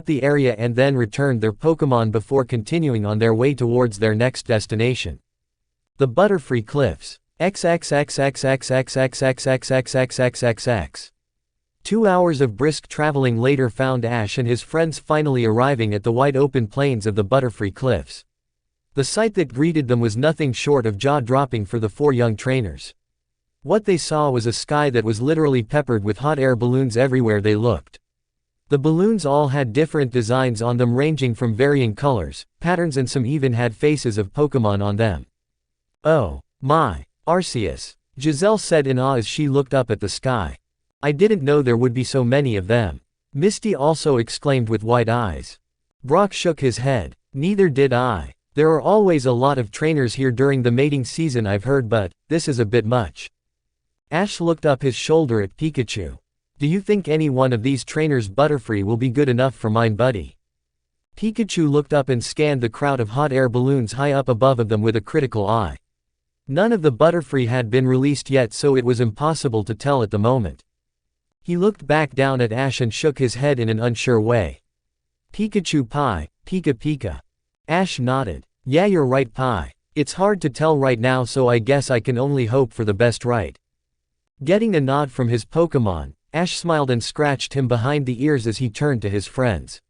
the area and then returned their Pokémon before continuing on their way towards their next destination. The Butterfree Cliffs. XXXXXXXXXXXXXXXX. 2 hours of brisk traveling later found Ash and his friends finally arriving at the wide-open plains of the Butterfree Cliffs. The sight that greeted them was nothing short of jaw-dropping for the 4 young trainers. What they saw was a sky that was literally peppered with hot air balloons everywhere they looked. The balloons all had different designs on them ranging from varying colors, patterns, and some even had faces of Pokémon on them. "Oh my, Arceus," Giselle said in awe as she looked up at the sky. "I didn't know there would be so many of them." Misty also exclaimed with wide eyes. Brock shook his head. "Neither did I. There are always a lot of trainers here during the mating season, I've heard, but this is a bit much." Ash looked up his shoulder at Pikachu. "Do you think any one of these trainers Butterfree will be good enough for mine, buddy?" Pikachu looked up and scanned the crowd of hot air balloons high up above of them with a critical eye. None of the Butterfree had been released yet, so it was impossible to tell at the moment. He looked back down at Ash and shook his head in an unsure way. "Pikachu Pie, Pika Pika." Ash nodded. "Yeah, you're right, Pie. It's hard to tell right now, so I guess I can only hope for the best, right?" Getting a nod from his Pokémon, Ash smiled and scratched him behind the ears as he turned to his friends.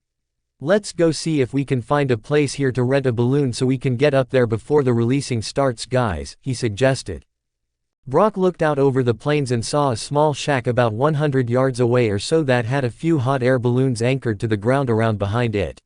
"Let's go see if we can find a place here to rent a balloon so we can get up there before the releasing starts, guys," he suggested. Brock looked out over the plains and saw a small shack about 100 yards away or so that had a few hot air balloons anchored to the ground around behind it.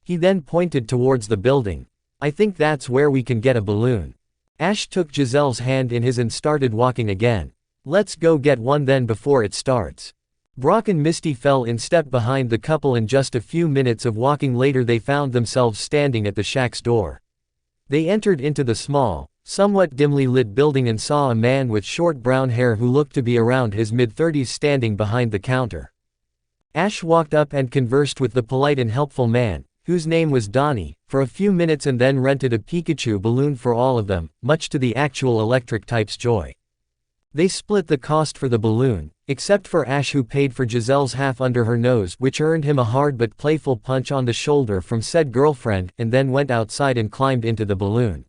He then pointed towards the building. "I think that's where we can get a balloon." Ash took Giselle's hand in his and started walking again. "Let's go get one then before it starts." Brock and Misty fell in step behind the couple, and just a few minutes of walking later they found themselves standing at the shack's door. They entered into the small, somewhat dimly lit building and saw a man with short brown hair who looked to be around his mid-30s standing behind the counter. Ash walked up and conversed with the polite and helpful man, whose name was Donnie, for a few minutes and then rented a Pikachu balloon for all of them, much to the actual electric type's joy. They split the cost for the balloon, except for Ash, who paid for Giselle's half under her nose, which earned him a hard but playful punch on the shoulder from said girlfriend, and then went outside and climbed into the balloon.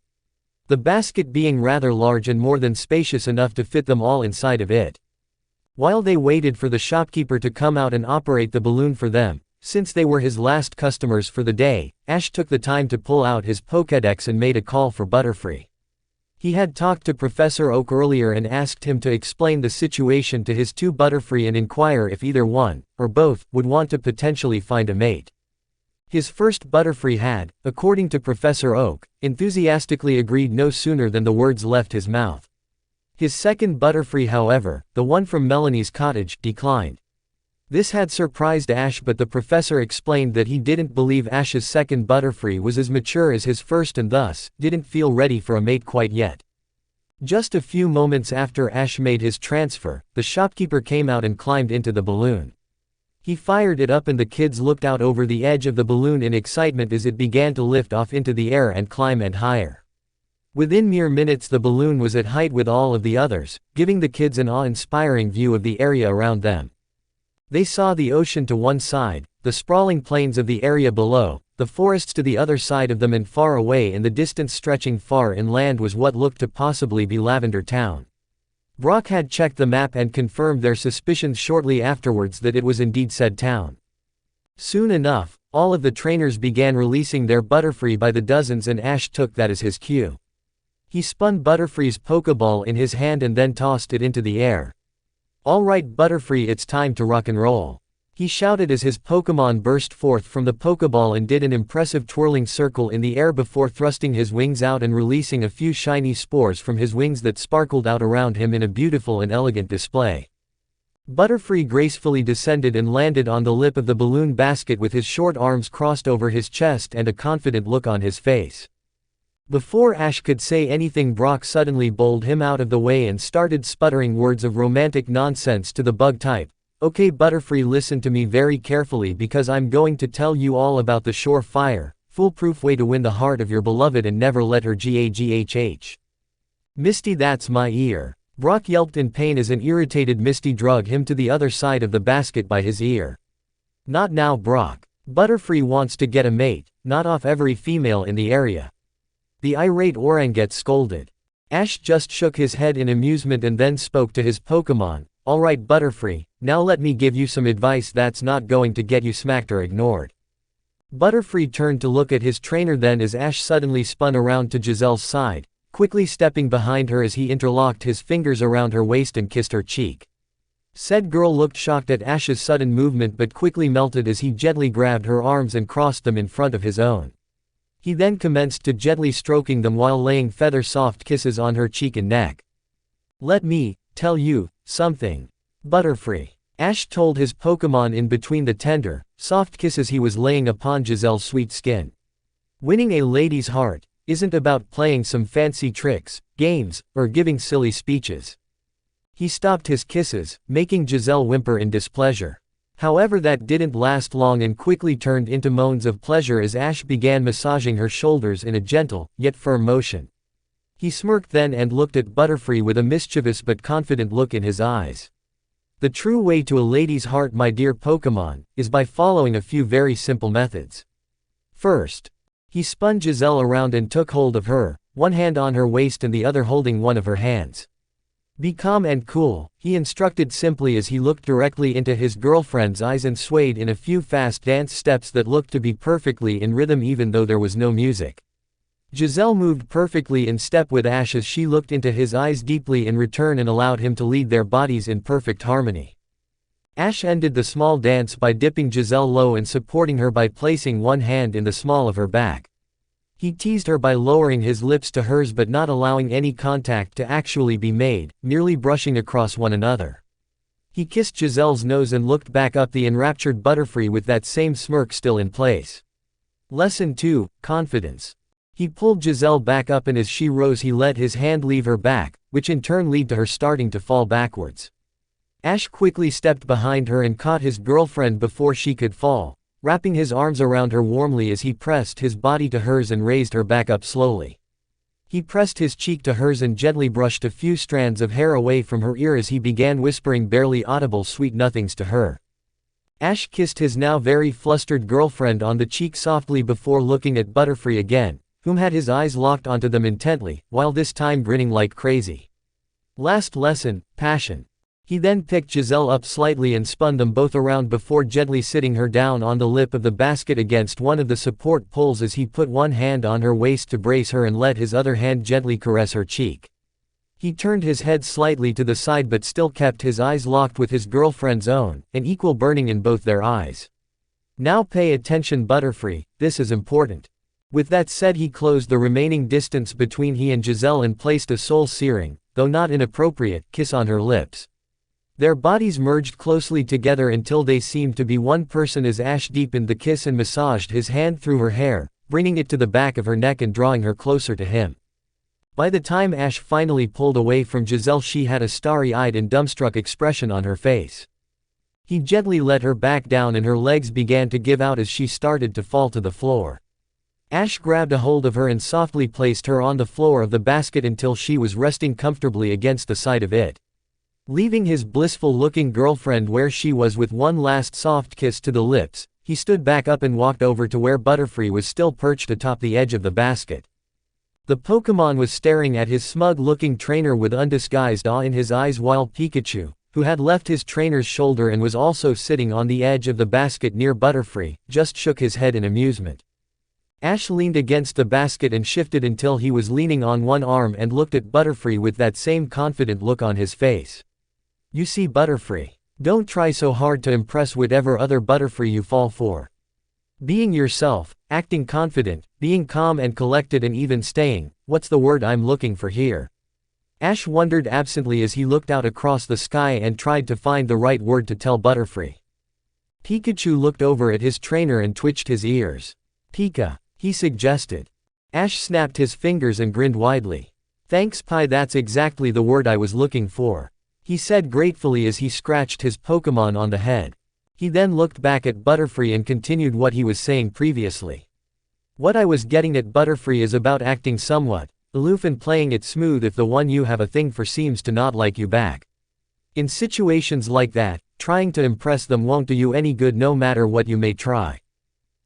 The basket being rather large and more than spacious enough to fit them all inside of it. While they waited for the shopkeeper to come out and operate the balloon for them, since they were his last customers for the day, Ash took the time to pull out his Pokédex and made a call for Butterfree. He had talked to Professor Oak earlier and asked him to explain the situation to his 2 Butterfree and inquire if either one, or both, would want to potentially find a mate. His first Butterfree had, according to Professor Oak, enthusiastically agreed no sooner than the words left his mouth. His second Butterfree, however, the one from Melanie's cottage, declined. This had surprised Ash, but the professor explained that he didn't believe Ash's second Butterfree was as mature as his first and thus, didn't feel ready for a mate quite yet. Just a few moments after Ash made his transfer, the shopkeeper came out and climbed into the balloon. He fired it up and the kids looked out over the edge of the balloon in excitement as it began to lift off into the air and climb and higher. Within mere minutes the balloon was at height with all of the others, giving the kids an awe-inspiring view of the area around them. They saw the ocean to one side, the sprawling plains of the area below, the forests to the other side of them, and far away in the distance stretching far inland was what looked to possibly be Lavender Town. Brock had checked the map and confirmed their suspicions shortly afterwards that it was indeed said town. Soon enough, all of the trainers began releasing their Butterfree by the dozens, and Ash took that as his cue. He spun Butterfree's Pokeball in his hand and then tossed it into the air. "All right, Butterfree, it's time to rock and roll," he shouted as his Pokémon burst forth from the Pokeball and did an impressive twirling circle in the air before thrusting his wings out and releasing a few shiny spores from his wings that sparkled out around him in a beautiful and elegant display. Butterfree gracefully descended and landed on the lip of the balloon basket with his short arms crossed over his chest and a confident look on his face. Before Ash could say anything, Brock suddenly bowled him out of the way and started sputtering words of romantic nonsense to the bug type. "Okay, Butterfree, listen to me very carefully because I'm going to tell you all about the surefire, foolproof way to win the heart of your beloved and never let her gahh. Misty, that's my ear." Brock yelped in pain as an irritated Misty drug him to the other side of the basket by his ear. "Not now, Brock. Butterfree wants to get a mate, not off every female in the area. The irate Oranguette scolded. Ash just shook his head in amusement and then spoke to his Pokémon. Alright Butterfree, now let me give you some advice that's not going to get you smacked or ignored. Butterfree turned to look at his trainer then as Ash suddenly spun around to Giselle's side, quickly stepping behind her as he interlocked his fingers around her waist and kissed her cheek. Said girl looked shocked at Ash's sudden movement but quickly melted as he gently grabbed her arms and crossed them in front of his own. He then commenced to gently stroking them while laying feather-soft kisses on her cheek and neck. Let me tell you something, Butterfree. Ash told his Pokémon in between the tender, soft kisses he was laying upon Giselle's sweet skin. Winning a lady's heart isn't about playing some fancy tricks, games, or giving silly speeches. He stopped his kisses, making Giselle whimper in displeasure. However, that didn't last long and quickly turned into moans of pleasure as Ash began massaging her shoulders in a gentle, yet firm motion. He smirked then and looked at Butterfree with a mischievous but confident look in his eyes. The true way to a lady's heart, my dear Pokémon, is by following a few very simple methods. First, he spun Giselle around and took hold of her, one hand on her waist and the other holding one of her hands. Be calm and cool, he instructed simply as he looked directly into his girlfriend's eyes and swayed in a few fast dance steps that looked to be perfectly in rhythm even though there was no music. Giselle moved perfectly in step with Ash as she looked into his eyes deeply in return and allowed him to lead their bodies in perfect harmony. Ash ended the small dance by dipping Giselle low and supporting her by placing one hand in the small of her back. He teased her by lowering his lips to hers but not allowing any contact to actually be made, merely brushing across one another. He kissed Giselle's nose and looked back up the enraptured Butterfree with that same smirk still in place. Lesson 2, Confidence. He pulled Giselle back up and as she rose he let his hand leave her back, which in turn led to her starting to fall backwards. Ash quickly stepped behind her and caught his girlfriend before she could fall, wrapping his arms around her warmly as he pressed his body to hers and raised her back up slowly. He pressed his cheek to hers and gently brushed a few strands of hair away from her ear as he began whispering barely audible sweet nothings to her. Ash kissed his now very flustered girlfriend on the cheek softly before looking at Butterfree again, whom had his eyes locked onto them intently, while this time grinning like crazy. Last lesson, Passion. He then picked Giselle up slightly and spun them both around before gently sitting her down on the lip of the basket against one of the support poles as he put one hand on her waist to brace her and let his other hand gently caress her cheek. He turned his head slightly to the side but still kept his eyes locked with his girlfriend's own, an equal burning in both their eyes. Now pay attention Butterfree, this is important. With that said he closed the remaining distance between he and Giselle and placed a soul-searing, though not inappropriate, kiss on her lips. Their bodies merged closely together until they seemed to be one person as Ash deepened the kiss and massaged his hand through her hair, bringing it to the back of her neck and drawing her closer to him. By the time Ash finally pulled away from Giselle she had a starry-eyed and dumbstruck expression on her face. He gently let her back down and her legs began to give out as she started to fall to the floor. Ash grabbed a hold of her and softly placed her on the floor of the basket until she was resting comfortably against the side of it. Leaving his blissful-looking girlfriend where she was with one last soft kiss to the lips, he stood back up and walked over to where Butterfree was still perched atop the edge of the basket. The Pokémon was staring at his smug-looking trainer with undisguised awe in his eyes while Pikachu, who had left his trainer's shoulder and was also sitting on the edge of the basket near Butterfree, just shook his head in amusement. Ash leaned against the basket and shifted until he was leaning on one arm and looked at Butterfree with that same confident look on his face. You see Butterfree, don't try so hard to impress whatever other Butterfree you fall for. Being yourself, acting confident, being calm and collected and even staying, what's the word I'm looking for here? Ash wondered absently as he looked out across the sky and tried to find the right word to tell Butterfree. Pikachu looked over at his trainer and twitched his ears. Pika, he suggested. Ash snapped his fingers and grinned widely. Thanks Pi, that's exactly the word I was looking for, he said gratefully as he scratched his Pokémon on the head. He then looked back at Butterfree and continued what he was saying previously. What I was getting at Butterfree is about acting somewhat aloof and playing it smooth if the one you have a thing for seems to not like you back. In situations like that, trying to impress them won't do you any good no matter what you may try.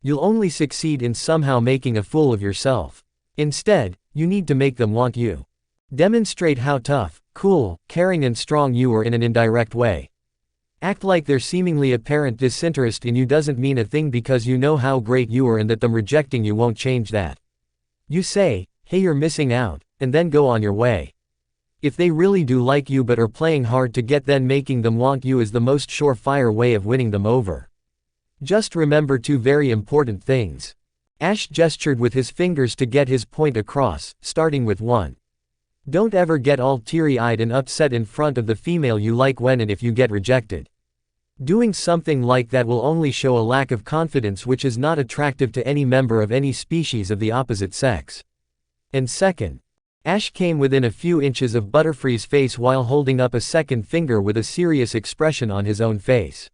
You'll only succeed in somehow making a fool of yourself. Instead, you need to make them want you. Demonstrate how tough, cool, caring and strong you are in an indirect way. Act like their seemingly apparent disinterest in you doesn't mean a thing because you know how great you are and that them rejecting you won't change that. You say, hey, you're missing out, and then go on your way. If they really do like you but are playing hard to get, then making them want you is the most surefire way of winning them over. Just remember two very important things. Ash gestured with his fingers to get his point across, starting with 1. Don't ever get all teary-eyed and upset in front of the female you like when and if you get rejected. Doing something like that will only show a lack of confidence which is not attractive to any member of any species of the opposite sex. And second, Ash came within a few inches of Butterfree's face while holding up a second finger with a serious expression on his own face.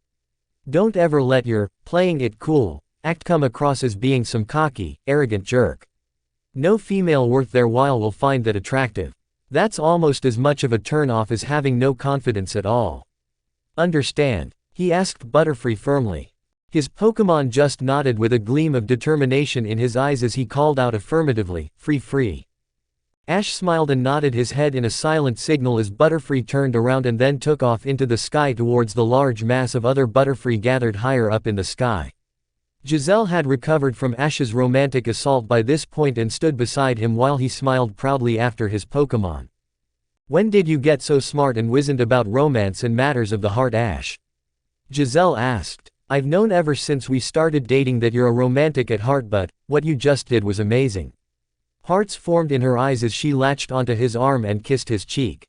Don't ever let your playing it cool act come across as being some cocky, arrogant jerk. No female worth their while will find that attractive. That's almost as much of a turn-off as having no confidence at all. Understand? He asked Butterfree firmly. His Pokémon just nodded with a gleam of determination in his eyes as he called out affirmatively, free. Ash smiled and nodded his head in a silent signal as Butterfree turned around and then took off into the sky towards the large mass of other Butterfree gathered higher up in the sky. Giselle had recovered from Ash's romantic assault by this point and stood beside him while he smiled proudly after his Pokémon. When did you get so smart and wizened about romance and matters of the heart, Ash? Giselle asked. I've known ever since we started dating that you're a romantic at heart, but what you just did was amazing. Hearts formed in her eyes as she latched onto his arm and kissed his cheek.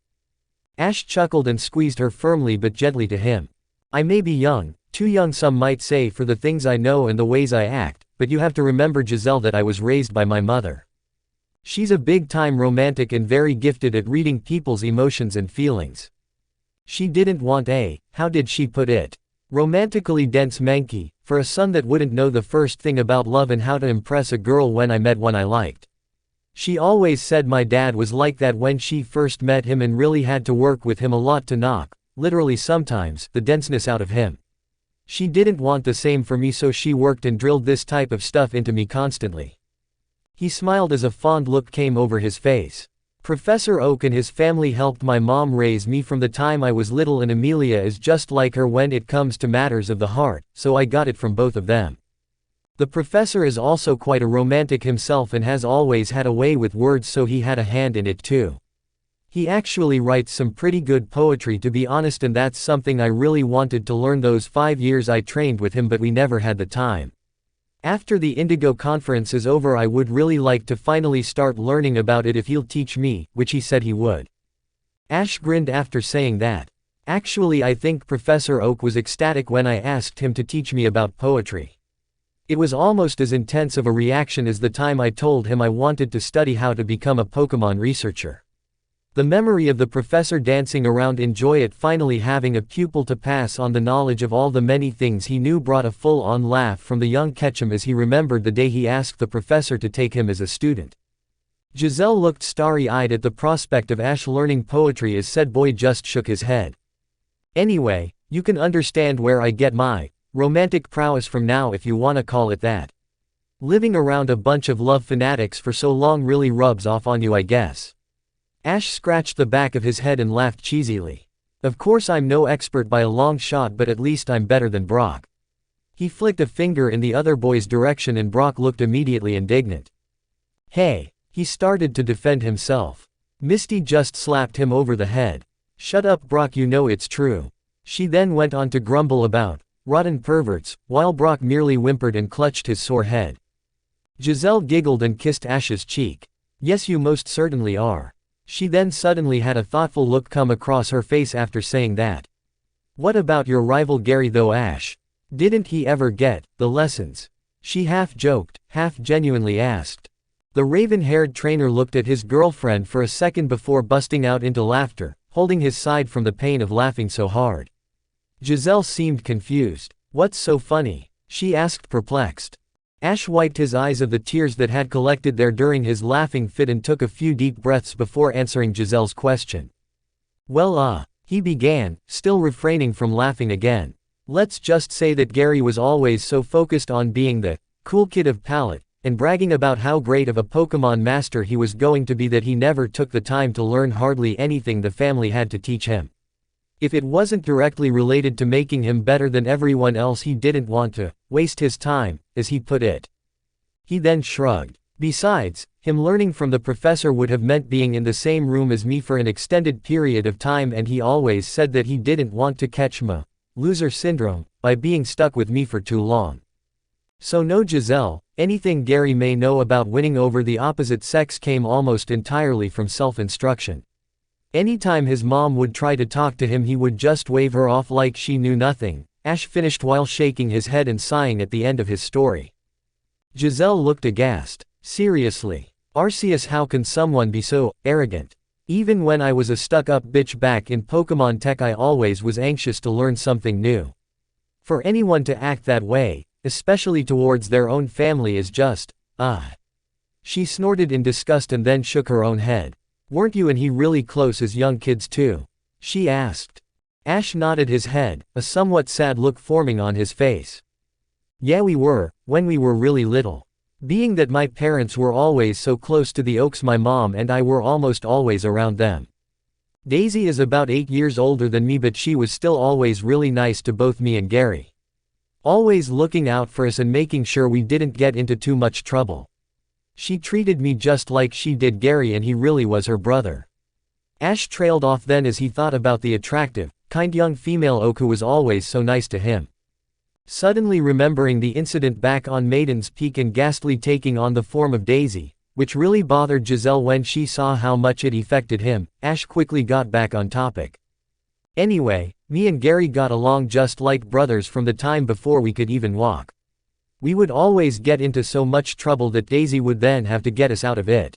Ash chuckled and squeezed her firmly but gently to him. I may be young, too young some might say for the things I know and the ways I act, but you have to remember, Giselle, that I was raised by my mother. She's a big-time romantic and very gifted at reading people's emotions and feelings. She didn't want a, how did she put it? Romantically dense Mankey, for a son that wouldn't know the first thing about love and how to impress a girl when I met one I liked. She always said my dad was like that when she first met him and really had to work with him a lot to knock, literally sometimes, the denseness out of him. She didn't want the same for me, so she worked and drilled this type of stuff into me constantly. He smiled as a fond look came over his face. Professor Oak and his family helped my mom raise me from the time I was little, and Amelia is just like her when it comes to matters of the heart, so I got it from both of them. The professor is also quite a romantic himself and has always had a way with words, so he had a hand in it too. He actually writes some pretty good poetry, to be honest, and that's something I really wanted to learn those 5 years I trained with him, but we never had the time. After the Indigo conference is over, I would really like to finally start learning about it if he'll teach me, which he said he would. Ash grinned after saying that. Actually, I think Professor Oak was ecstatic when I asked him to teach me about poetry. It was almost as intense of a reaction as the time I told him I wanted to study how to become a Pokémon researcher. The memory of the professor dancing around in joy at finally having a pupil to pass on the knowledge of all the many things he knew brought a full-on laugh from the young Ketchum as he remembered the day he asked the professor to take him as a student. Giselle looked starry-eyed at the prospect of Ash learning poetry as said boy just shook his head. Anyway, you can understand where I get my romantic prowess from now, if you wanna call it that. Living around a bunch of love fanatics for so long really rubs off on you, I guess. Ash scratched the back of his head and laughed cheesily. Of course I'm no expert by a long shot, but at least I'm better than Brock. He flicked a finger in the other boy's direction and Brock looked immediately indignant. Hey, he started to defend himself. Misty just slapped him over the head. Shut up, Brock, you know it's true. She then went on to grumble about rotten perverts, while Brock merely whimpered and clutched his sore head. Giselle giggled and kissed Ash's cheek. Yes, you most certainly are. She then suddenly had a thoughtful look come across her face after saying that. What about your rival Gary though, Ash? Didn't he ever get the lessons? She half joked, half genuinely asked. The raven-haired trainer looked at his girlfriend for a second before busting out into laughter, holding his side from the pain of laughing so hard. Giselle seemed confused. What's so funny? She asked, perplexed. Ash wiped his eyes of the tears that had collected there during his laughing fit and took a few deep breaths before answering Giselle's question. Well, he began, still refraining from laughing again. Let's just say that Gary was always so focused on being the cool kid of palate, and bragging about how great of a Pokémon master he was going to be that he never took the time to learn hardly anything the family had to teach him. If it wasn't directly related to making him better than everyone else, he didn't want to waste his time, as he put it. He then shrugged. Besides, him learning from the professor would have meant being in the same room as me for an extended period of time, and he always said that he didn't want to catch my loser syndrome by being stuck with me for too long. So no, Giselle, anything Gary may know about winning over the opposite sex came almost entirely from self-instruction. Anytime his mom would try to talk to him, he would just wave her off like she knew nothing, Ash finished while shaking his head and sighing at the end of his story. Giselle looked aghast. Seriously, Arceus, how can someone be so arrogant? Even when I was a stuck-up bitch back in Pokémon Tech, I always was anxious to learn something new. For anyone to act that way, especially towards their own family, is just, She snorted in disgust and then shook her own head. Weren't you and he really close as young kids too? She asked. Ash nodded his head, a somewhat sad look forming on his face. Yeah, we were, when we were really little. Being that my parents were always so close to the Oaks, my mom and I were almost always around them. Daisy is about 8 years older than me, but she was still always really nice to both me and Gary. Always looking out for us and making sure we didn't get into too much trouble. She treated me just like she did Gary, and he really was her brother. Ash trailed off then as he thought about the attractive, kind young female Oak who was always so nice to him. Suddenly remembering the incident back on Maiden's Peak and ghastly taking on the form of Daisy, which really bothered Giselle when she saw how much it affected him, Ash quickly got back on topic. Anyway, me and Gary got along just like brothers from the time before we could even walk. We would always get into so much trouble that Daisy would then have to get us out of it.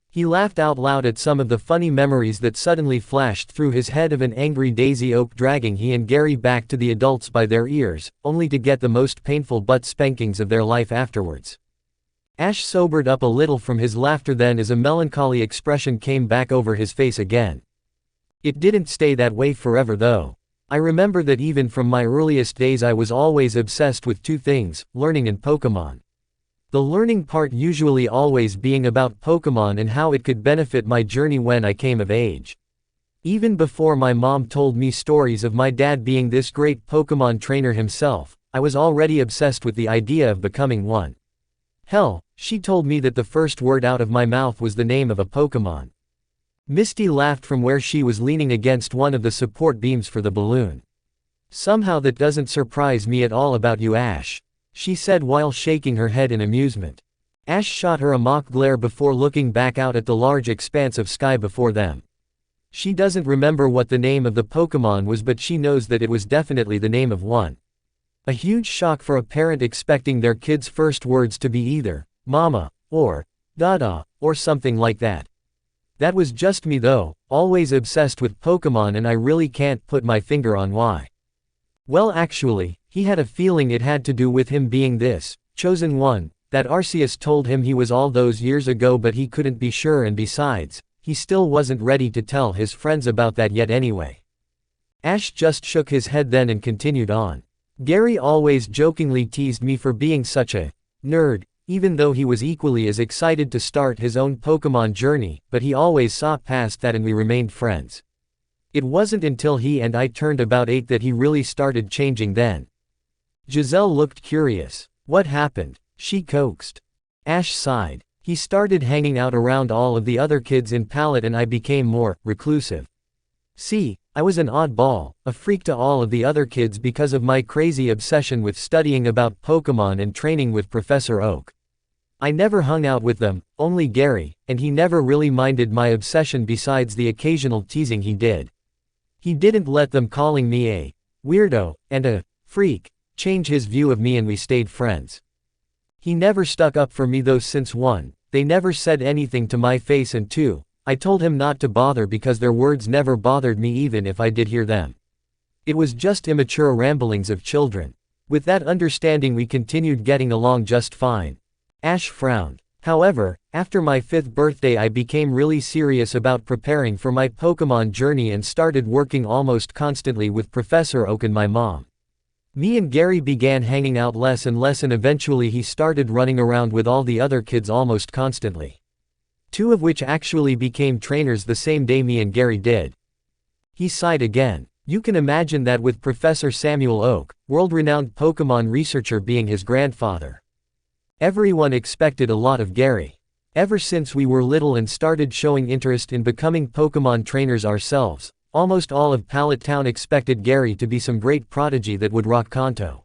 He laughed out loud at some of the funny memories that suddenly flashed through his head of an angry Daisy Oak dragging he and Gary back to the adults by their ears, only to get the most painful butt spankings of their life afterwards. Ash sobered up a little from his laughter then as a melancholy expression came back over his face again. It didn't stay that way forever though. I remember that even from my earliest days I was always obsessed with two things, learning and Pokémon. The learning part usually always being about Pokémon and how it could benefit my journey when I came of age. Even before my mom told me stories of my dad being this great Pokémon trainer himself, I was already obsessed with the idea of becoming one. Hell, she told me that the first word out of my mouth was the name of a Pokémon. Misty laughed from where she was leaning against one of the support beams for the balloon. Somehow that doesn't surprise me at all about you, Ash, she said while shaking her head in amusement. Ash shot her a mock glare before looking back out at the large expanse of sky before them. She doesn't remember what the name of the Pokémon was, but she knows that it was definitely the name of one. A huge shock for a parent expecting their kid's first words to be either Mama, or Dada, or something like that. That was just me though, always obsessed with Pokémon, and I really can't put my finger on why. Well, actually, he had a feeling it had to do with him being this chosen one that Arceus told him he was all those years ago, but he couldn't be sure, and besides, he still wasn't ready to tell his friends about that yet anyway. Ash just shook his head then and continued on. Gary always jokingly teased me for being such a nerd, even though he was equally as excited to start his own Pokémon journey, but he always saw past that and we remained friends. It wasn't until he and I turned about 8 that he really started changing then. Giselle looked curious. What happened? She coaxed. Ash sighed. He started hanging out around all of the other kids in Palette and I became more reclusive. See, I was an oddball, a freak to all of the other kids because of my crazy obsession with studying about Pokémon and training with Professor Oak. I never hung out with them, only Gary, and he never really minded my obsession besides the occasional teasing he did. He didn't let them calling me a weirdo and a freak change his view of me, and we stayed friends. He never stuck up for me though, since 1, they never said anything to my face, and 2, I told him not to bother because their words never bothered me even if I did hear them. It was just immature ramblings of children. With that understanding we continued getting along just fine. Ash frowned. However, after my 5th birthday I became really serious about preparing for my Pokémon journey and started working almost constantly with Professor Oak and my mom. Me and Gary began hanging out less and less, and eventually he started running around with all the other kids almost constantly. 2 of which actually became trainers the same day me and Gary did. He sighed again. You can imagine that with Professor Samuel Oak, world-renowned Pokémon researcher, being his grandfather. Everyone expected a lot of Gary. Ever since we were little and started showing interest in becoming Pokémon trainers ourselves, almost all of Pallet Town expected Gary to be some great prodigy that would rock Kanto.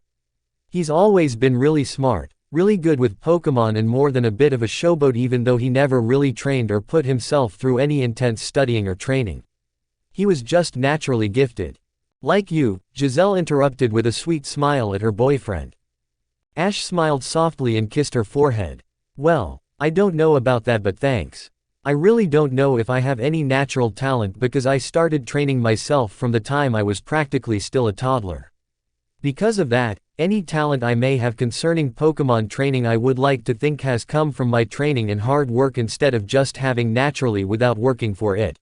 He's always been really smart, really good with Pokémon, and more than a bit of a showboat, even though he never really trained or put himself through any intense studying or training. He was just naturally gifted. Like you, Giselle interrupted with a sweet smile at her boyfriend. Ash smiled softly and kissed her forehead. Well, I don't know about that, but thanks. I really don't know if I have any natural talent because I started training myself from the time I was practically still a toddler. Because of that, any talent I may have concerning Pokémon training I would like to think has come from my training and hard work instead of just having naturally without working for it.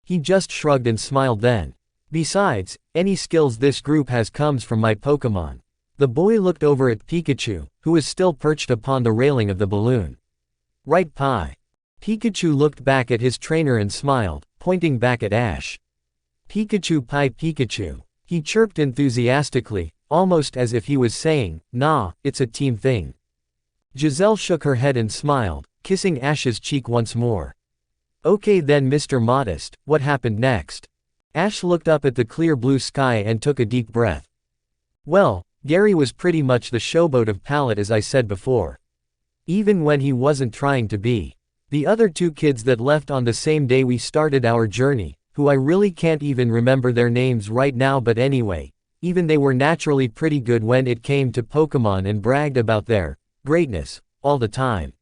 He just shrugged and smiled then. Besides, any skills this group has comes from my Pokémon. The boy looked over at Pikachu, who was still perched upon the railing of the balloon. Right, Pi. Pikachu looked back at his trainer and smiled, pointing back at Ash. Pikachu, Pi, Pikachu. He chirped enthusiastically, almost as if he was saying, nah, it's a team thing. Giselle shook her head and smiled, kissing Ash's cheek once more. Okay then, Mr. Modest, what happened next? Ash looked up at the clear blue sky and took a deep breath. Well, Gary was pretty much the showboat of Pallet, as I said before. Even when he wasn't trying to be. The other 2 kids that left on the same day we started our journey, who I really can't even remember their names right now, but anyway, even they were naturally pretty good when it came to Pokémon and bragged about their greatness all the time.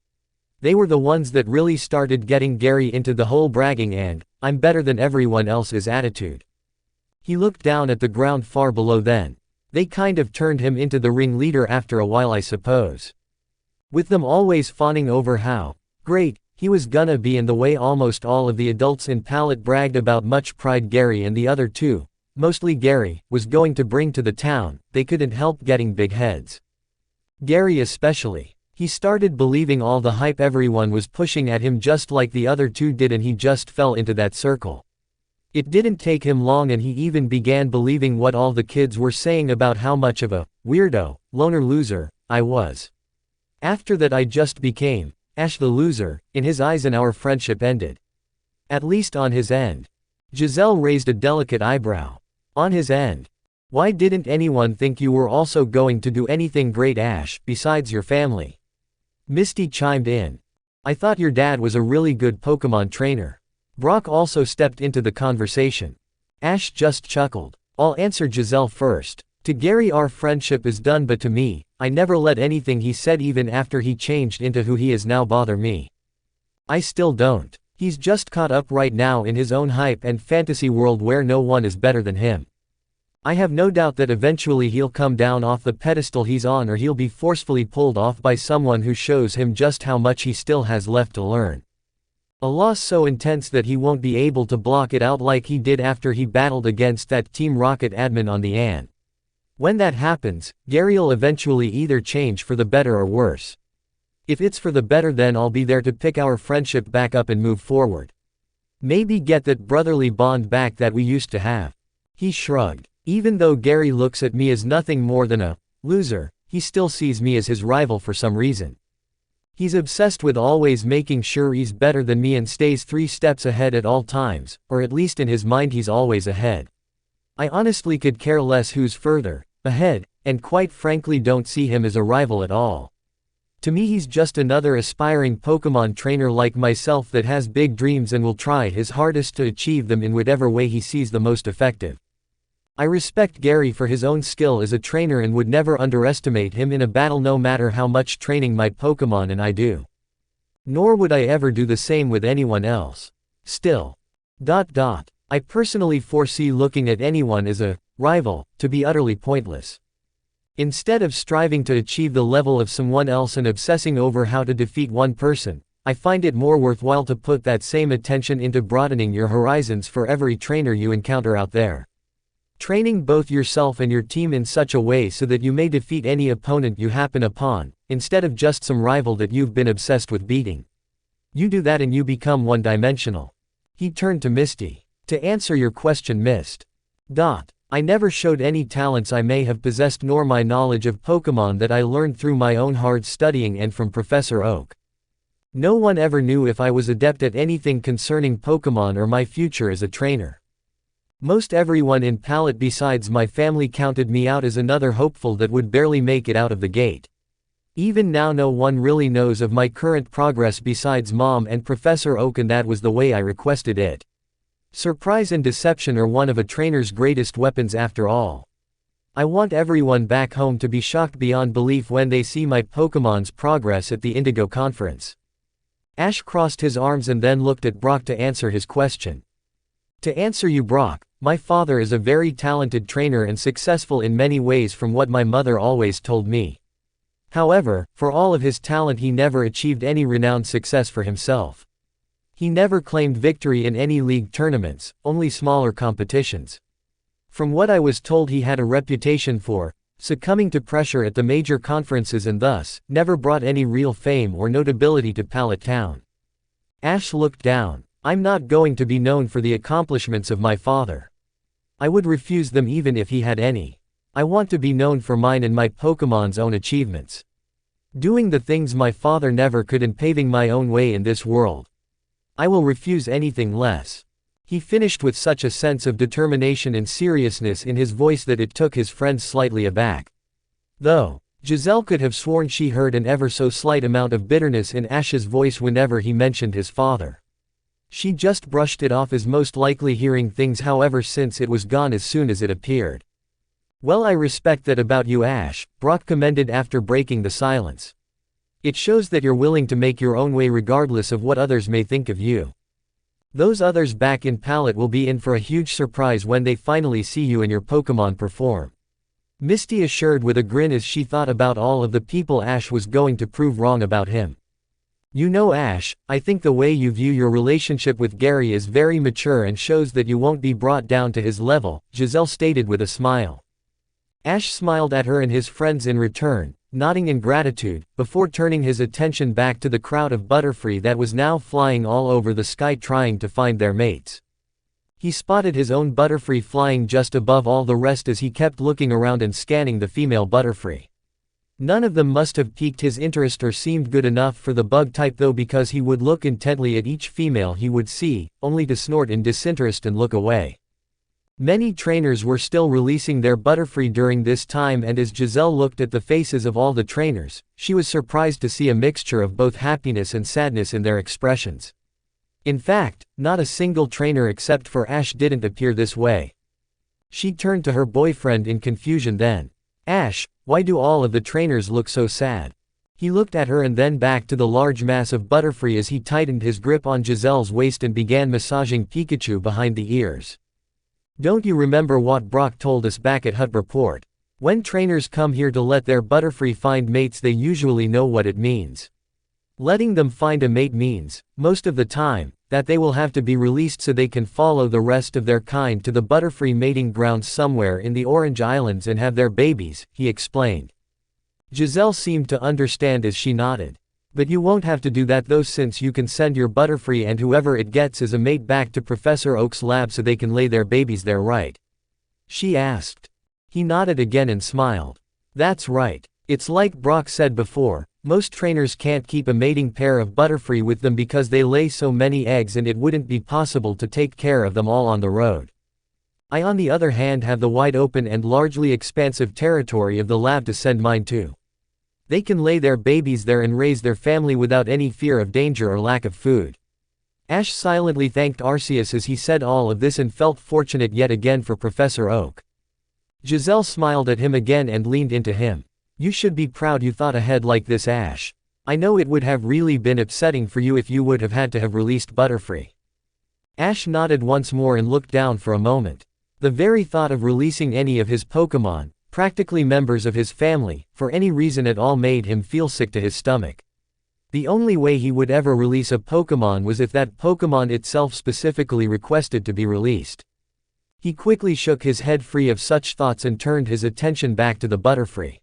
They were the ones that really started getting Gary into the whole bragging and I'm better than everyone else's attitude. He looked down at the ground far below then. They kind of turned him into the ringleader after a while, I suppose. With them always fawning over how great he was gonna be, and the way almost all of the adults in Pallet bragged about much pride Gary and the other 2, mostly Gary, was going to bring to the town, they couldn't help getting big heads. Gary especially. He started believing all the hype everyone was pushing at him just like the other 2 did, and he just fell into that circle. It didn't take him long and he even began believing what all the kids were saying about how much of a weirdo, loner loser I was. After that I just became Ash the loser in his eyes, and our friendship ended. At least on his end. Giselle raised a delicate eyebrow. On his end. Why didn't anyone think you were also going to do anything great, Ash, besides your family? Misty chimed in. I thought your dad was a really good Pokémon trainer. Brock also stepped into the conversation. Ash just chuckled. I'll answer Giselle first. To Gary our friendship is done, but to me, I never let anything he said even after he changed into who he is now bother me. I still don't. He's just caught up right now in his own hype and fantasy world where no one is better than him. I have no doubt that eventually he'll come down off the pedestal he's on, or he'll be forcefully pulled off by someone who shows him just how much he still has left to learn. A loss so intense that he won't be able to block it out like he did after he battled against that Team Rocket admin on the An. When that happens, Gary'll eventually either change for the better or worse. If it's for the better, then I'll be there to pick our friendship back up and move forward. Maybe get that brotherly bond back that we used to have. He shrugged. Even though Gary looks at me as nothing more than a loser, he still sees me as his rival for some reason. He's obsessed with always making sure he's better than me and stays 3 steps ahead at all times, or at least in his mind he's always ahead. I honestly could care less who's further ahead, and quite frankly don't see him as a rival at all. To me he's just another aspiring Pokémon trainer like myself that has big dreams and will try his hardest to achieve them in whatever way he sees the most effective. I respect Gary for his own skill as a trainer and would never underestimate him in a battle, no matter how much training my Pokémon and I do. Nor would I ever do the same with anyone else. Still. I personally foresee looking at anyone as a rival to be utterly pointless. Instead of striving to achieve the level of someone else and obsessing over how to defeat one person, I find it more worthwhile to put that same attention into broadening your horizons for every trainer you encounter out there. Training both yourself and your team in such a way so that you may defeat any opponent you happen upon, instead of just some rival that you've been obsessed with beating. You do that and you become one-dimensional. He turned to Misty. To answer your question, Mist. I never showed any talents I may have possessed nor my knowledge of Pokémon that I learned through my own hard studying and from Professor Oak. No one ever knew if I was adept at anything concerning Pokémon or my future as a trainer. Most everyone in Palette besides my family counted me out as another hopeful that would barely make it out of the gate. Even now no one really knows of my current progress besides Mom and Professor Oak, and that was the way I requested it. Surprise and deception are one of a trainer's greatest weapons after all. I want everyone back home to be shocked beyond belief when they see my Pokémon's progress at the Indigo Conference. Ash crossed his arms and then looked at Brock to answer his question. To answer you, Brock, my father is a very talented trainer and successful in many ways from what my mother always told me. However, for all of his talent he never achieved any renowned success for himself. He never claimed victory in any league tournaments, only smaller competitions. From what I was told, he had a reputation for succumbing to pressure at the major conferences and thus never brought any real fame or notability to Pallet Town. Ash looked down. I'm not going to be known for the accomplishments of my father. I would refuse them even if he had any. I want to be known for mine and my Pokémon's own achievements. Doing the things my father never could and paving my own way in this world. I will refuse anything less. He finished with such a sense of determination and seriousness in his voice that it took his friends slightly aback. Though, Giselle could have sworn she heard an ever so slight amount of bitterness in Ash's voice whenever he mentioned his father. She just brushed it off as most likely hearing things, however, since it was gone as soon as it appeared. Well, I respect that about you, Ash, Brock commended after breaking the silence. It shows that you're willing to make your own way regardless of what others may think of you. Those others back in Palette will be in for a huge surprise when they finally see you and your Pokémon perform. Misty assured with a grin as she thought about all of the people Ash was going to prove wrong about him. You know, Ash, I think the way you view your relationship with Gary is very mature and shows that you won't be brought down to his level, Giselle stated with a smile. Ash smiled at her and his friends in return, nodding in gratitude, before turning his attention back to the crowd of Butterfree that was now flying all over the sky trying to find their mates. He spotted his own Butterfree flying just above all the rest as he kept looking around and scanning the female Butterfree. None of them must have piqued his interest or seemed good enough for the bug type though, because he would look intently at each female he would see, only to snort in disinterest and look away. Many trainers were still releasing their Butterfree during this time, and as Giselle looked at the faces of all the trainers, she was surprised to see a mixture of both happiness and sadness in their expressions. In fact, not a single trainer except for Ash didn't appear this way. She turned to her boyfriend in confusion then. Ash, why do all of the trainers look so sad? He looked at her and then back to the large mass of Butterfree as he tightened his grip on Giselle's waist and began massaging Pikachu behind the ears. Don't you remember what Brock told us back at Hut Report? When trainers come here to let their Butterfree find mates, they usually know what it means. Letting them find a mate means, most of the time, that they will have to be released so they can follow the rest of their kind to the Butterfree mating grounds somewhere in the Orange Islands and have their babies, he explained. Giselle seemed to understand as she nodded. But you won't have to do that though, since you can send your Butterfree and whoever it gets as a mate back to Professor Oak's lab so they can lay their babies there, right? She asked. He nodded again and smiled. That's right. It's like Brock said before, most trainers can't keep a mating pair of Butterfree with them because they lay so many eggs and it wouldn't be possible to take care of them all on the road. I on the other hand have the wide open and largely expansive territory of the lab to send mine to. They can lay their babies there and raise their family without any fear of danger or lack of food. Ash silently thanked Arceus as he said all of this and felt fortunate yet again for Professor Oak. Giselle smiled at him again and leaned into him. You should be proud you thought ahead like this, Ash. I know it would have really been upsetting for you if you would have had to have released Butterfree. Ash nodded once more and looked down for a moment. The very thought of releasing any of his Pokémon, practically members of his family, for any reason at all made him feel sick to his stomach. The only way he would ever release a Pokémon was if that Pokémon itself specifically requested to be released. He quickly shook his head free of such thoughts and turned his attention back to the Butterfree.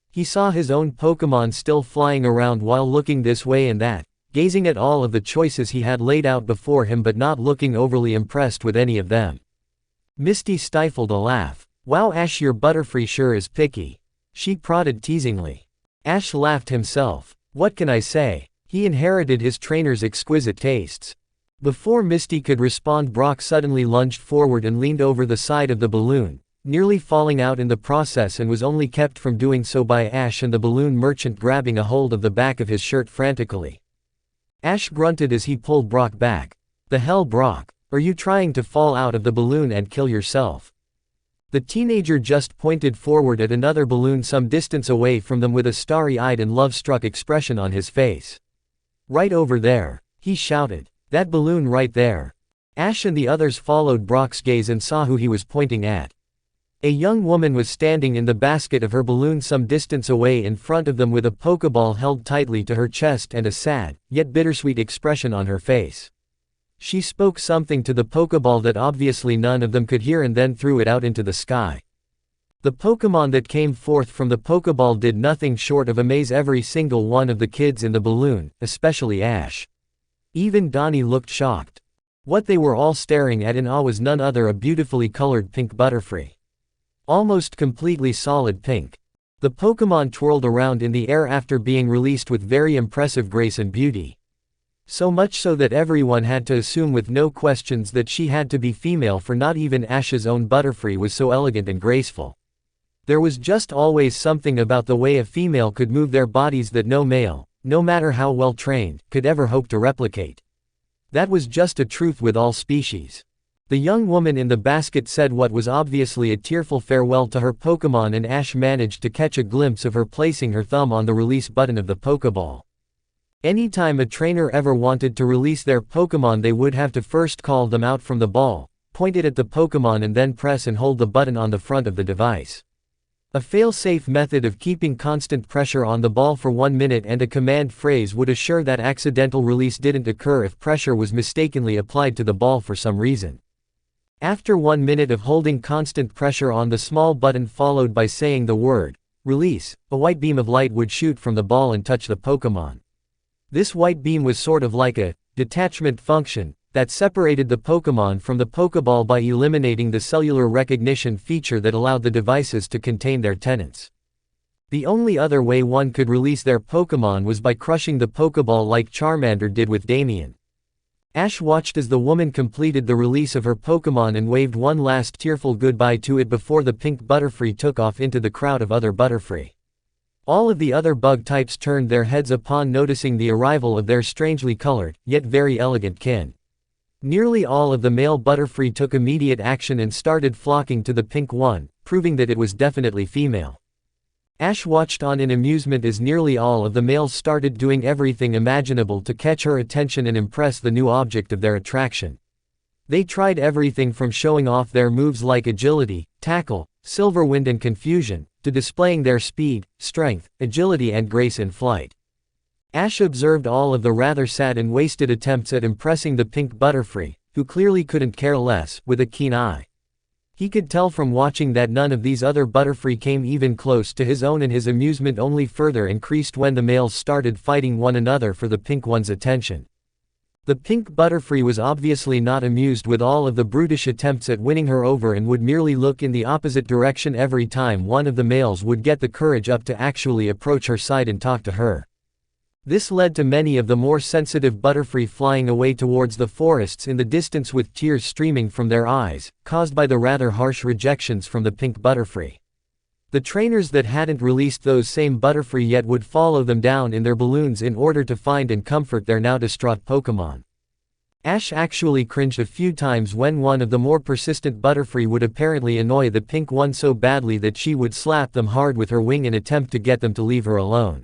He saw his own Pokémon still flying around while looking this way and that, gazing at all of the choices he had laid out before him but not looking overly impressed with any of them. Misty stifled a laugh. "Wow, Ash, your Butterfree sure is picky," she prodded teasingly. Ash laughed himself. "What can I say? He inherited his trainer's exquisite tastes." Before Misty could respond, Brock suddenly lunged forward and leaned over the side of the balloon, nearly falling out in the process, and was only kept from doing so by Ash and the balloon merchant grabbing a hold of the back of his shirt frantically. Ash grunted as he pulled Brock back. "The hell, Brock? Are you trying to fall out of the balloon and kill yourself?" The teenager just pointed forward at another balloon some distance away from them with a starry-eyed and love-struck expression on his face. "Right over there," he shouted. "That balloon right there." Ash and the others followed Brock's gaze and saw who he was pointing at. A young woman was standing in the basket of her balloon some distance away in front of them with a Pokeball held tightly to her chest and a sad, yet bittersweet expression on her face. She spoke something to the Pokeball that obviously none of them could hear and then threw it out into the sky. The Pokémon that came forth from the Pokeball did nothing short of amaze every single one of the kids in the balloon, especially Ash. Even Donnie looked shocked. What they were all staring at in awe was none other a beautifully colored pink Butterfree. Almost completely solid pink. The Pokémon twirled around in the air after being released with very impressive grace and beauty. So much so that everyone had to assume with no questions that she had to be female, for not even Ash's own Butterfree was so elegant and graceful. There was just always something about the way a female could move their bodies that no male, no matter how well trained, could ever hope to replicate. That was just a truth with all species. The young woman in the basket said what was obviously a tearful farewell to her Pokémon, and Ash managed to catch a glimpse of her placing her thumb on the release button of the Pokeball. Anytime a trainer ever wanted to release their Pokémon, they would have to first call them out from the ball, point it at the Pokémon and then press and hold the button on the front of the device. A fail-safe method of keeping constant pressure on the ball for 1 minute and a command phrase would assure that accidental release didn't occur if pressure was mistakenly applied to the ball for some reason. After 1 minute of holding constant pressure on the small button followed by saying the word, "release," a white beam of light would shoot from the ball and touch the Pokémon. This white beam was sort of like a detachment function that separated the Pokémon from the Pokeball by eliminating the cellular recognition feature that allowed the devices to contain their tenants. The only other way one could release their Pokémon was by crushing the Pokeball like Charmander did with Damien. Ash watched as the woman completed the release of her Pokémon and waved one last tearful goodbye to it before the pink Butterfree took off into the crowd of other Butterfree. All of the other bug types turned their heads upon noticing the arrival of their strangely colored, yet very elegant kin. Nearly all of the male Butterfree took immediate action and started flocking to the pink one, proving that it was definitely female. Ash watched on in amusement as nearly all of the males started doing everything imaginable to catch her attention and impress the new object of their attraction. They tried everything from showing off their moves like agility, tackle, silver wind and confusion, to displaying their speed, strength, agility and grace in flight. Ash observed all of the rather sad and wasted attempts at impressing the pink Butterfree, who clearly couldn't care less, with a keen eye. He could tell from watching that none of these other Butterfree came even close to his own, and his amusement only further increased when the males started fighting one another for the pink one's attention. The pink Butterfree was obviously not amused with all of the brutish attempts at winning her over and would merely look in the opposite direction every time one of the males would get the courage up to actually approach her side and talk to her. This led to many of the more sensitive Butterfree flying away towards the forests in the distance with tears streaming from their eyes, caused by the rather harsh rejections from the pink Butterfree. The trainers that hadn't released those same Butterfree yet would follow them down in their balloons in order to find and comfort their now distraught Pokémon. Ash actually cringed a few times when one of the more persistent Butterfree would apparently annoy the pink one so badly that she would slap them hard with her wing in attempt to get them to leave her alone.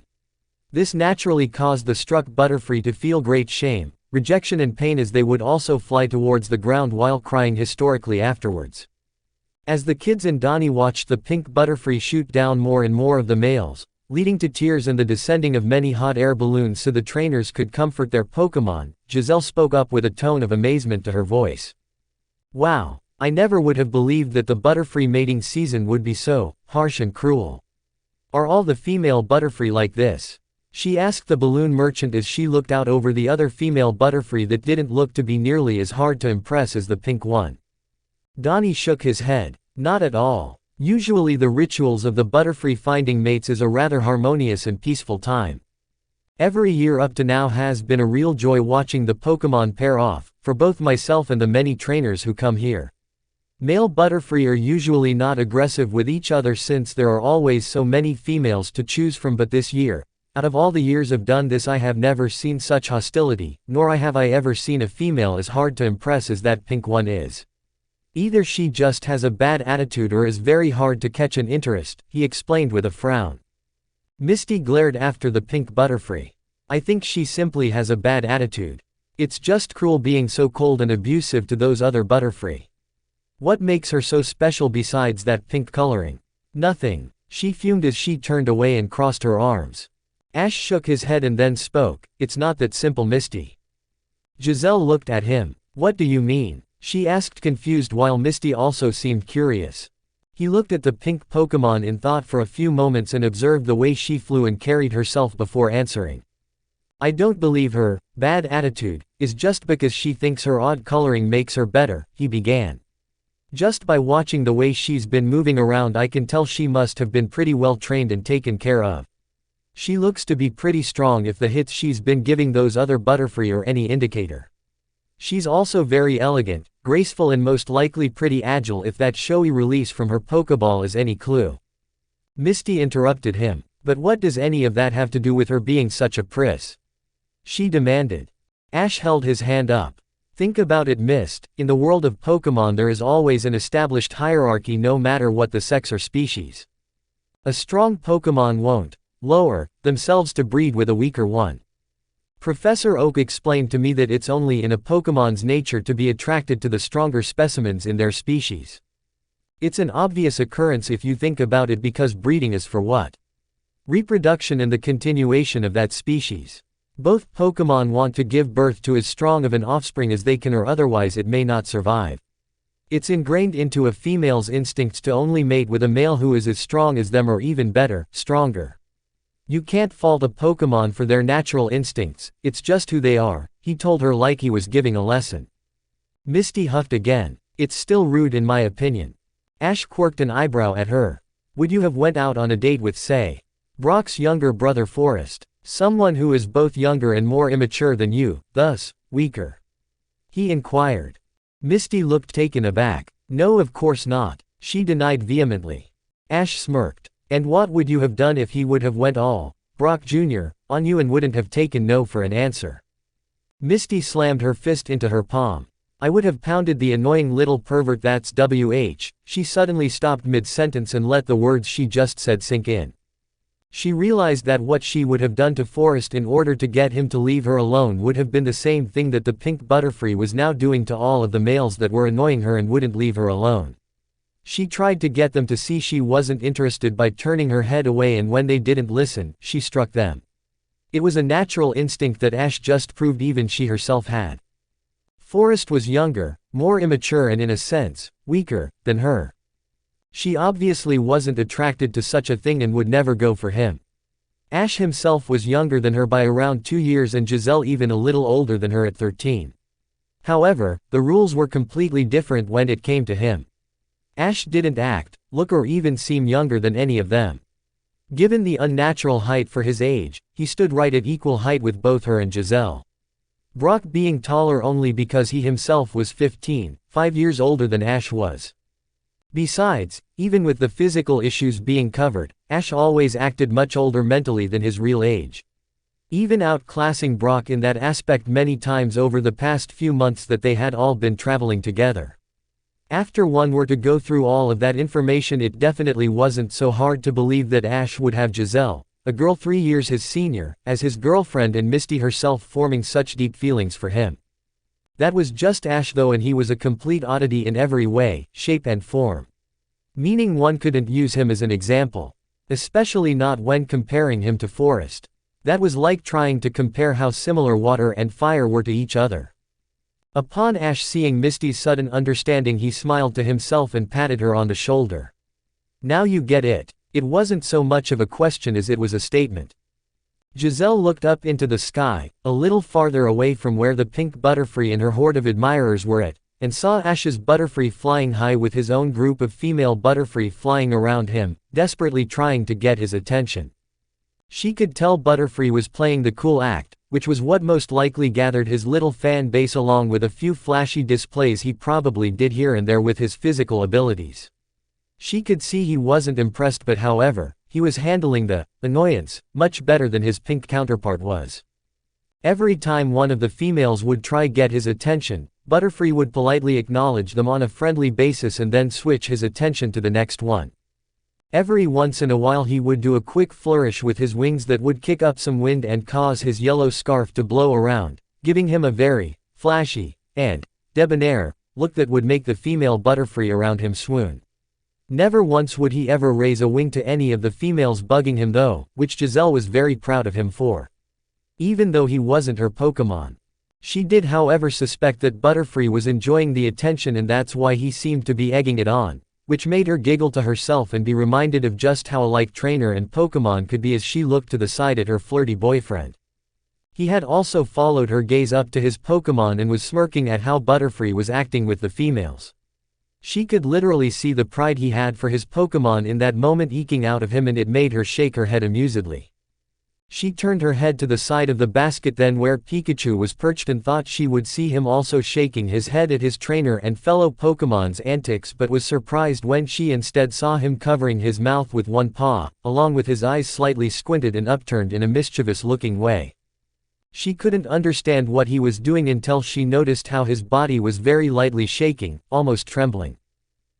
This naturally caused the struck Butterfree to feel great shame, rejection and pain, as they would also fly towards the ground while crying hysterically afterwards. As the kids and Donnie watched the pink Butterfree shoot down more and more of the males, leading to tears and the descending of many hot air balloons so the trainers could comfort their Pokémon, Giselle spoke up with a tone of amazement to her voice. "Wow, I never would have believed that the Butterfree mating season would be so harsh and cruel. Are all the female Butterfree like this? She asked the balloon merchant as she looked out over the other female Butterfree that didn't look to be nearly as hard to impress as the pink one. Donnie shook his head. Not at all. Usually the rituals of the Butterfree finding mates is a rather harmonious and peaceful time. Every year up to now has been a real joy watching the Pokémon pair off, for both myself and the many trainers who come here. Male Butterfree are usually not aggressive with each other since there are always so many females to choose from, but this year, out of all the years I've done this, I have never seen such hostility, nor have I ever seen a female as hard to impress as that pink one is. Either she just has a bad attitude or is very hard to catch an interest, he explained with a frown. Misty glared after the pink Butterfree. I think she simply has a bad attitude. It's just cruel being so cold and abusive to those other Butterfree. What makes her so special besides that pink coloring? Nothing, she fumed as she turned away and crossed her arms. Ash shook his head and then spoke, it's not that simple, Misty. Giselle looked at him. What do you mean? She asked, confused, while Misty also seemed curious. He looked at the pink Pokémon in thought for a few moments and observed the way she flew and carried herself before answering. I don't believe her bad attitude is just because she thinks her odd coloring makes her better, he began. Just by watching the way she's been moving around I can tell she must have been pretty well trained and taken care of. She looks to be pretty strong if the hits she's been giving those other Butterfree are any indicator. She's also very elegant, graceful, and most likely pretty agile if that showy release from her Pokeball is any clue. Misty interrupted him. But what does any of that have to do with her being such a priss? She demanded. Ash held his hand up. Think about it, Mist, in the world of Pokemon there is always an established hierarchy no matter what the sex or species. A strong Pokemon won't lower themselves to breed with a weaker one. Professor Oak explained to me that it's only in a Pokemon's nature to be attracted to the stronger specimens in their species. It's an obvious occurrence if you think about it, because breeding is for what? Reproduction and the continuation of that species. Both Pokémon want to give birth to as strong of an offspring as they can, or otherwise it may not survive. It's ingrained into a female's instincts to only mate with a male who is as strong as them, or even better, stronger. You can't fault a Pokémon for their natural instincts, it's just who they are, he told her like he was giving a lesson. Misty huffed again. It's still rude in my opinion. Ash quirked an eyebrow at her. Would you have went out on a date with, say, Brock's younger brother Forrest? Someone who is both younger and more immature than you, thus, weaker? He inquired. Misty looked taken aback. No, of course not, she denied vehemently. Ash smirked. And what would you have done if he would have went all, Brock Jr., on you and wouldn't have taken no for an answer? Misty slammed her fist into her palm. I would have pounded the annoying little pervert, that's WH. She suddenly stopped mid-sentence and let the words she just said sink in. She realized that what she would have done to Forrest in order to get him to leave her alone would have been the same thing that the pink Butterfree was now doing to all of the males that were annoying her and wouldn't leave her alone. She tried to get them to see she wasn't interested by turning her head away, and when they didn't listen, she struck them. It was a natural instinct that Ash just proved even she herself had. Forrest was younger, more immature, and in a sense, weaker than her. She obviously wasn't attracted to such a thing and would never go for him. Ash himself was younger than her by around 2 years, and Giselle even a little older than her at 13. However, the rules were completely different when it came to him. Ash didn't act, look, or even seem younger than any of them. Given the unnatural height for his age, he stood right at equal height with both her and Giselle. Brock being taller only because he himself was 15, 5 years older than Ash was. Besides, even with the physical issues being covered, Ash always acted much older mentally than his real age. Even outclassing Brock in that aspect many times over the past few months that they had all been traveling together. After one were to go through all of that information, it definitely wasn't so hard to believe that Ash would have Giselle, a girl 3 years his senior, as his girlfriend, and Misty herself forming such deep feelings for him. That was just Ash though, and he was a complete oddity in every way, shape and form. Meaning one couldn't use him as an example. Especially not when comparing him to Forrest. That was like trying to compare how similar water and fire were to each other. Upon Ash seeing Misty's sudden understanding, he smiled to himself and patted her on the shoulder. Now you get it. It wasn't so much of a question as it was a statement. Giselle looked up into the sky, a little farther away from where the pink Butterfree and her horde of admirers were at, and saw Ash's Butterfree flying high with his own group of female Butterfree flying around him, desperately trying to get his attention. She could tell Butterfree was playing the cool act, which was what most likely gathered his little fan base along with a few flashy displays he probably did here and there with his physical abilities. She could see he wasn't impressed, but however, he was handling the annoyance much better than his pink counterpart was. Every time one of the females would try get his attention, Butterfree would politely acknowledge them on a friendly basis and then switch his attention to the next one. Every once in a while he would do a quick flourish with his wings that would kick up some wind and cause his yellow scarf to blow around, giving him a very flashy and debonair look that would make the female Butterfree around him swoon. Never once would he ever raise a wing to any of the females bugging him though, which Giselle was very proud of him for. Even though he wasn't her Pokémon. She did however suspect that Butterfree was enjoying the attention, and that's why he seemed to be egging it on, which made her giggle to herself and be reminded of just how alike trainer and Pokémon could be as she looked to the side at her flirty boyfriend. He had also followed her gaze up to his Pokémon and was smirking at how Butterfree was acting with the females. She could literally see the pride he had for his Pokémon in that moment eking out of him, and it made her shake her head amusedly. She turned her head to the side of the basket then where Pikachu was perched and thought she would see him also shaking his head at his trainer and fellow Pokémon's antics, but was surprised when she instead saw him covering his mouth with one paw, along with his eyes slightly squinted and upturned in a mischievous-looking way. She couldn't understand what he was doing until she noticed how his body was very lightly shaking, almost trembling.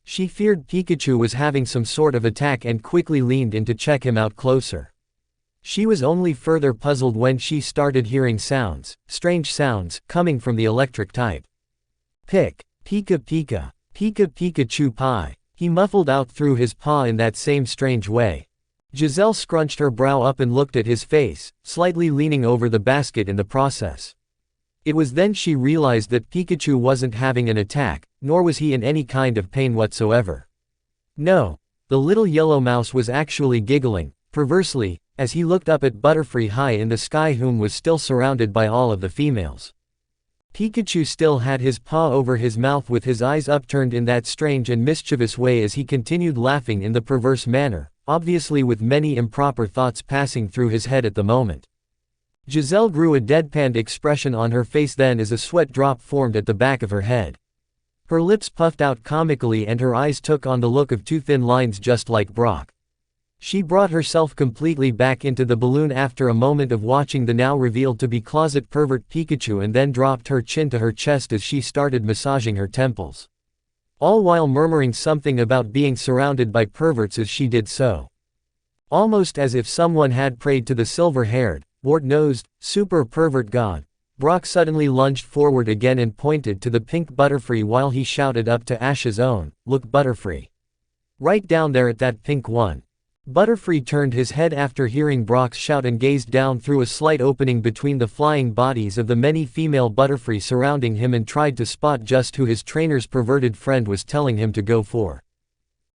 She feared Pikachu was having some sort of attack and quickly leaned in to check him out closer. She was only further puzzled when she started hearing sounds, strange sounds, coming from the electric type. Pick, Pika Pika, Pika Pikachu Pie, he muffled out through his paw in that same strange way. Giselle scrunched her brow up and looked at his face, slightly leaning over the basket in the process. It was then she realized that Pikachu wasn't having an attack, nor was he in any kind of pain whatsoever. No, the little yellow mouse was actually giggling, perversely, as he looked up at Butterfree high in the sky, whom was still surrounded by all of the females. Pikachu still had his paw over his mouth with his eyes upturned in that strange and mischievous way as he continued laughing in the perverse manner, obviously with many improper thoughts passing through his head at the moment. Giselle grew a deadpanned expression on her face then as a sweat drop formed at the back of her head. Her lips puffed out comically and her eyes took on the look of two thin lines just like Brock. She brought herself completely back into the balloon after a moment of watching the now revealed to be closet pervert Pikachu and then dropped her chin to her chest as she started massaging her temples. All while murmuring something about being surrounded by perverts as she did so. Almost as if someone had prayed to the silver-haired, wart-nosed, super pervert god, Brock suddenly lunged forward again and pointed to the pink Butterfree while he shouted up to Ash's own, "Look Butterfree. Right down there at that pink one." Butterfree turned his head after hearing Brock's shout and gazed down through a slight opening between the flying bodies of the many female Butterfree surrounding him and tried to spot just who his trainer's perverted friend was telling him to go for.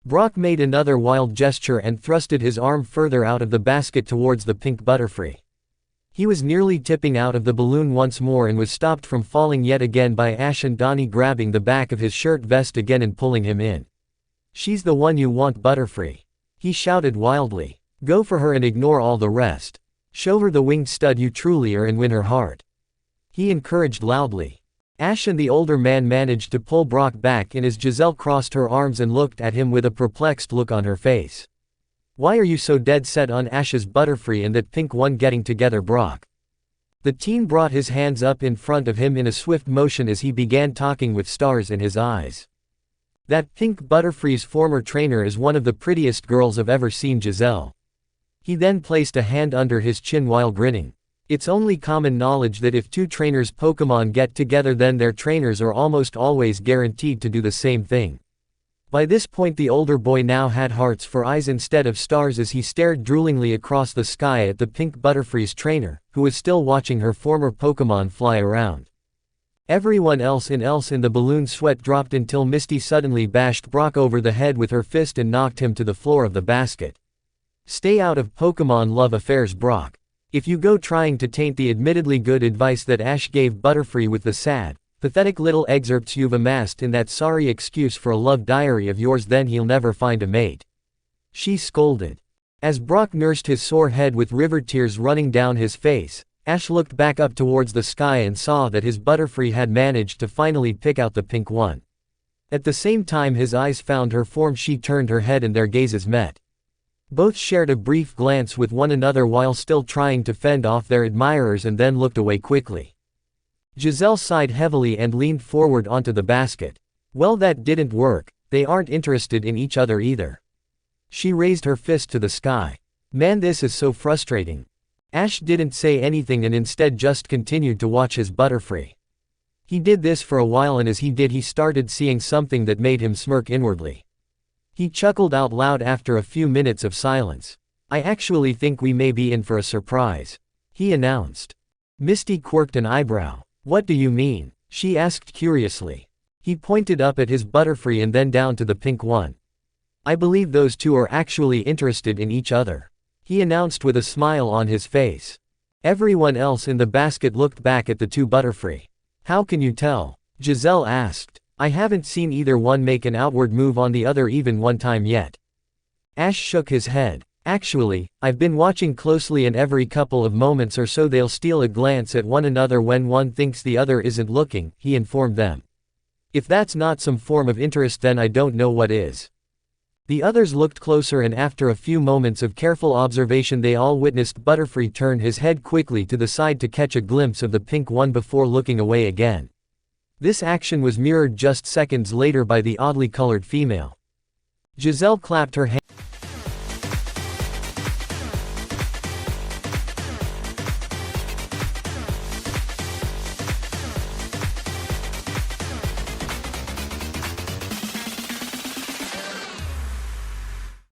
Brock made another wild gesture and thrusted his arm further out of the basket towards the pink Butterfree. He was nearly tipping out of the balloon once more and was stopped from falling yet again by Ash and Donnie grabbing the back of his shirt vest again and pulling him in. "She's the one you want, Butterfree," he shouted wildly. "Go for her and ignore all the rest. Show her the winged stud you truly are and win her heart," he encouraged loudly. Ash and the older man managed to pull Brock back in as Giselle crossed her arms and looked at him with a perplexed look on her face. "Why are you so dead set on Ash's Butterfree and that pink one getting together, Brock?" The teen brought his hands up in front of him in a swift motion as he began talking with stars in his eyes. "That pink Butterfree's former trainer is one of the prettiest girls I've ever seen, Giselle." He then placed a hand under his chin while grinning. "It's only common knowledge that if two trainers' Pokémon get together then their trainers are almost always guaranteed to do the same thing." By this point the older boy now had hearts for eyes instead of stars as he stared droolingly across the sky at the pink Butterfree's trainer, who was still watching her former Pokémon fly around. Everyone else in the balloon sweat dropped until Misty suddenly bashed Brock over the head with her fist and knocked him to the floor of the basket. Stay out of Pokémon love affairs, Brock. If you go trying to taint the admittedly good advice that Ash gave Butterfree with the sad, pathetic little excerpts you've amassed in that sorry excuse for a love diary of yours, then he'll never find a mate. She scolded. As Brock nursed his sore head with river tears running down his face, Ash looked back up towards the sky and saw that his Butterfree had managed to finally pick out the pink one. At the same time his eyes found her form, she turned her head and their gazes met. Both shared a brief glance with one another while still trying to fend off their admirers and then looked away quickly. Giselle sighed heavily and leaned forward onto the basket. Well, that didn't work, they aren't interested in each other either. She raised her fist to the sky. Man, this is so frustrating. Ash didn't say anything and instead just continued to watch his Butterfree. He did this for a while, and as he did he started seeing something that made him smirk inwardly. He chuckled out loud after a few minutes of silence. I actually think we may be in for a surprise, he announced. Misty quirked an eyebrow. What do you mean? She asked curiously. He pointed up at his Butterfree and then down to the pink one. I believe those two are actually interested in each other, he announced with a smile on his face. Everyone else in the basket looked back at the two Butterfree. How can you tell? Giselle asked. I haven't seen either one make an outward move on the other even one time yet. Ash shook his head. Actually, I've been watching closely, and every couple of moments or so they'll steal a glance at one another when one thinks the other isn't looking, he informed them. If that's not some form of interest, then I don't know what is. The others looked closer, and after a few moments of careful observation they all witnessed Butterfree turn his head quickly to the side to catch a glimpse of the pink one before looking away again. This action was mirrored just seconds later by the oddly colored female. Giselle clapped her hands.